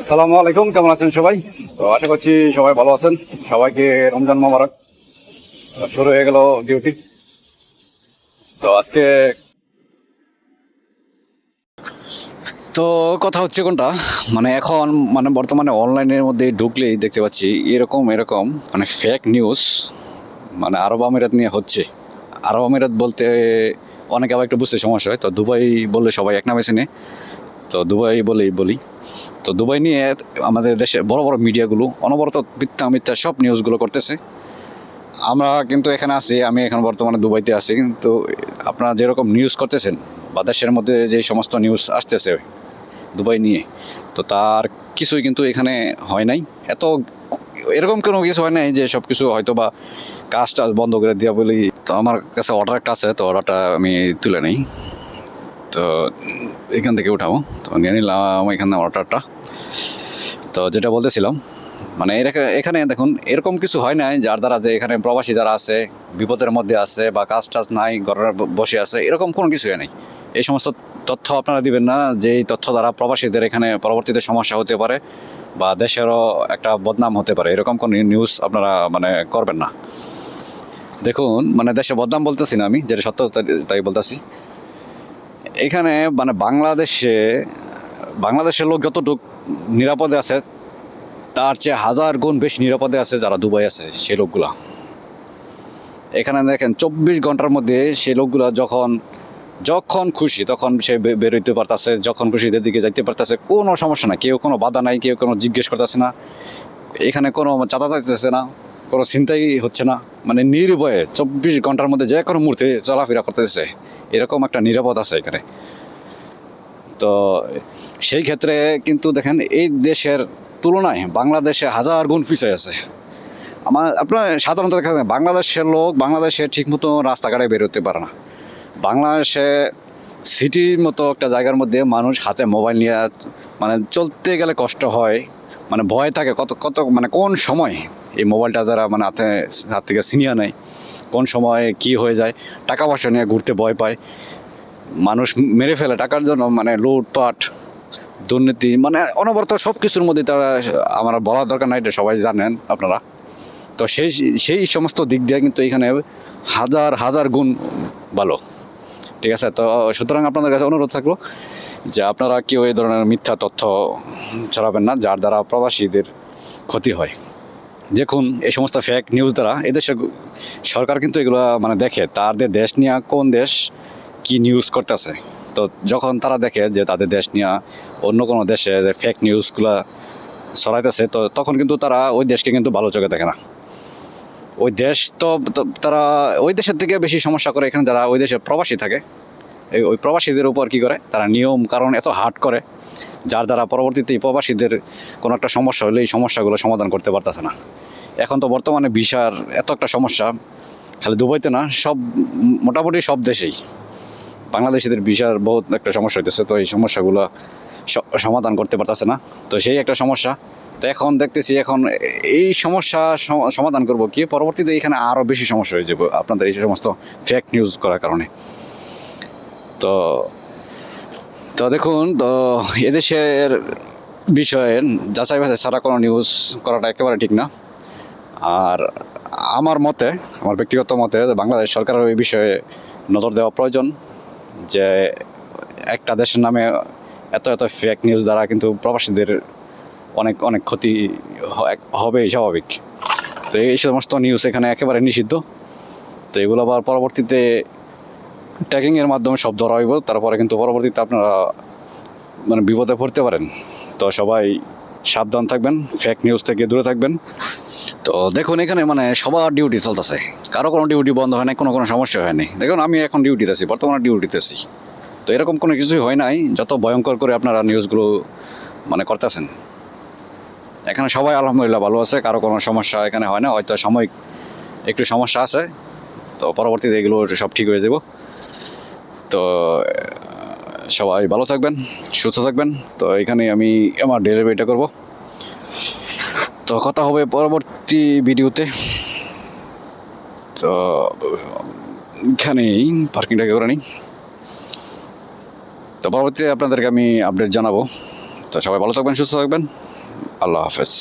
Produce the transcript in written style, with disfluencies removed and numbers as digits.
আসসালামু আলাইকুম, কেমন আছেন সবাই? তো আশা করছি সবাই ভালো আছেন। সবাইকে রমজান মোবারক। শুরু হয়ে গেল ডিউটি। তো আজকে তো কথা হচ্ছে কোনটা, মানে এখন মানে বর্তমানে অনলাইনের মধ্যে ঢুকলেই দেখতে পাচ্ছি এরকম এরকম মানে ফেক নিউজ মানে আরব আমিরাত নিয়ে হচ্ছে। আরব আমিরাত বলতে অনেকে আবার একটু বুঝতে সমস্যা হয়, তো দুবাই বললে সবাই এক নামে চেনে, তো দুবাই বলেই বলি। তো দুবাই নিয়ে আমাদের দেশে বড় বড় মিডিয়াগুলো অনবরত মিথ্যা মিথ্যা সব নিউজগুলো করতেছে। আমরা কিন্তু এখানে আছি, আমি এখন বর্তমানে দুবাইতে আছি, কিন্তু আপনারা যেরকম নিউজ করতেছেন বা দেশের মধ্যে যে সমস্ত নিউজ আসতেছে দুবাই নিয়ে, তো তার কিছুই কিন্তু এখানে হয় নাই। এত এরকম কোনো কিছু হয় নাই যে সব কিছু হয়তো বা কাজ টাজ বন্ধ করে দেওয়া বলি। তো আমার কাছে অর্ডার একটা আছে, তো অর্ডারটা আমি তুলে নিই। তো এখান থেকে উঠাবো, তো নিয়ে নিলাম এখানে অর্ডারটা। তো যেটা বলতেছিলাম, মানে এখানে দেখুন এরকম কিছু হয় নাই যার দ্বারা যে এখানে প্রবাসী যারা আছে বিপদের মধ্যে আছে বা কাজ টাজ নাই ঘরে বসে আছে, এরকম কোনো কিছু হয় নাই। এই সমস্ত তথ্য আপনারা দিবেন না যে এই তথ্য দ্বারা প্রবাসীদের এখানে পরবর্তীতে সমস্যা হতে পারে বা দেশেরও একটা বদনাম হতে পারে, এরকম কোনো নিউজ আপনারা মানে করবেন না। দেখুন, মানে দেশে বদনাম বলতেছি না আমি, যেটা সত্য তাই বলতেছি। এখানে মানে বাংলাদেশের লোক যতটুকু নিরাপদে আছে তার চেয়ে হাজার গুণ বেশি নিরাপদে আছে যারা দুবাই আছে সেই লোকগুলা। এখানে দেখেন 24 ঘন্টার মধ্যে সেই লোকগুলা যখন যখন খুশি তখন সে বেরোইতে পারতেছে, যখন খুশি দিকে যাইতে পারতেছে, কোনো সমস্যা নাই, কেউ কোনো বাধা নাই, কেউ কোনো জিজ্ঞেস করতেছে না, এখানে কোনো চাঁদা চাইতেছে না, কোনো চিন্তাই হচ্ছে না, মানে নির্ভয়ে 24 ঘন্টার মধ্যে যে কোনো মুহূর্তে চলাফেরা করতেছে, এরকম একটা নিরাপদ আছে এখানে। তো সেই ক্ষেত্রে কিন্তু দেখেন এই দেশের তুলনায় বাংলাদেশে হাজার গুণ পিছিয়ে আছে। আপনার সাধারণত দেখা যায় বাংলাদেশের লোক বাংলাদেশে ঠিকমতো রাস্তাঘাটে বেরোতে পারে না। বাংলাদেশে সিটির মতো একটা জায়গার মধ্যে মানুষ হাতে মোবাইল নিয়ে মানে চলতে গেলে কষ্ট হয়, মানে ভয় থাকে কত কত, মানে কোন সময় এই মোবাইলটা যারা মানে হাত থেকে ছিনিয়ে নেয়, কোন সময় কি হয়ে যায়, টাকা পয়সা নিয়ে ঘুরতে ভয় পায়, মানুষ মেরে ফেলে টাকার জন্য, মানে লুটপাট দুর্নীতি, মানে অনবরত সব কিছুর মধ্যে তারা, আমার বলার দরকার নাই, এটা সবাই জানেন আপনারা। তো সেই সেই সমস্ত দিক দিয়ে কিন্তু এখানে হাজার হাজার গুণ ভালো। ঠিক আছে, তো সুতরাং আপনাদের কাছে অনুরোধ থাকলো যে আপনারা কেউ এই ধরনের মিথ্যা তথ্য ছড়াবেন না যার দ্বারা প্রবাসীদের ক্ষতি হয়। দেখুন, এই সমস্ত ফেক নিউজ দ্বারা এদেশের সরকার কিন্তু এগুলো মানে দেখে তাদের দেশ নিয়ে কোন দেশ কি নিউজ করতেছে। তো যখন তারা দেখে যে তাদের দেশ নিয়ে অন্য কোনো দেশে ফেক নিউজগুলা ছড়াইতেছে, তো তখন কিন্তু তারা ওই দেশকে কিন্তু ভালো চোখে দেখে না। ওই দেশ তো তারা ওই দেশের থেকে বেশি সমস্যা করে এখানে যারা ওই দেশে প্রবাসী থাকে, ওই প্রবাসীদের উপর কি করে তারা নিয়ম কারণ এত হার্ড করে, যার দ্বারা পরবর্তীতে প্রবাসীদের কোনো একটা সমস্যা হলে এই সমস্যাগুলো সমাধান করতে পারতেছে না। এখন তো বর্তমানে ভিসার এত একটা সমস্যা, খালি দুবাইতে না, সব মোটামুটি সব দেশেই বাংলাদেশিদের ভিসার বহুত একটা সমস্যা হইতেছে, তো এই সমস্যাগুলো সমাধান করতে পারতেছে না, তো সেই একটা সমস্যা। তো এখন দেখতেছি এখন এই সমস্যা সমাধান করব কি, পরবর্তীতে এখানে আরো বেশি সমস্যা হয়ে যাবে আপনাদের এই সমস্ত ফেক নিউজ করার কারণে। তো তো দেখুন, তো এদেশের বিষয়ে যাচাই বাছাই ছাড়া কোনো নিউজ করাটা একেবারে ঠিক না। আর আমার মতে, আমার ব্যক্তিগত মতে, বাংলাদেশ সরকারের এই বিষয়ে নজর দেওয়া প্রয়োজন, যে একটা দেশের নামে এত এত ফেক নিউজ দ্বারা কিন্তু প্রবাসীদের অনেক অনেক ক্ষতি হবে স্বাভাবিক। তো এই সমস্ত নিউজ এখানে একেবারে নিষিদ্ধ। তো এগুলো আবার পরবর্তীতে ট্যাগিং এর মাধ্যমে সব ধরা হইব, তারপরে কিন্তু পরবর্তীতে আপনারা মানে বিপদে পড়তে পারেন। তো সবাই সাবধান থাকবেন, ফেক নিউজ থেকে দূরে থাকবেন। তো দেখুন, এখানে মানে সবার ডিউটি চলতেছে, কারো কোনো ডিউটি বন্ধ হয় নাই, কোনো কোনো সমস্যা হয়নি। দেখুন, আমি এখন ডিউটিতে আছি, বর্তমানে ডিউটিতে আছি। তো এরকম কোনো কিছুই হয় নাই যত ভয়ঙ্কর করে আপনারা নিউজগুলো মানে করতেছেন। এখানে সবাই আলহামদুলিল্লাহ ভালো আছে, কারো কোনো সমস্যা এখানে হয় না, হয়তো সাময়িক একটু সমস্যা আছে, তো পরবর্তীতে এগুলো সব ঠিক হয়ে যাব। তো সবাই ভালো থাকবেন, সুস্থ থাকবেন। তো এখানে আমি আমার ডেলিভারিটা করব। তো কথা হবে পরবর্তী ভিডিওতে। তো এখানেই পার্কিংটাকে করে নিই, তো পরবর্তীতে আপনাদেরকে আমি আপডেট জানাবো। তো সবাই ভালো থাকবেন, সুস্থ থাকবেন। আল্লাহ হাফেজ।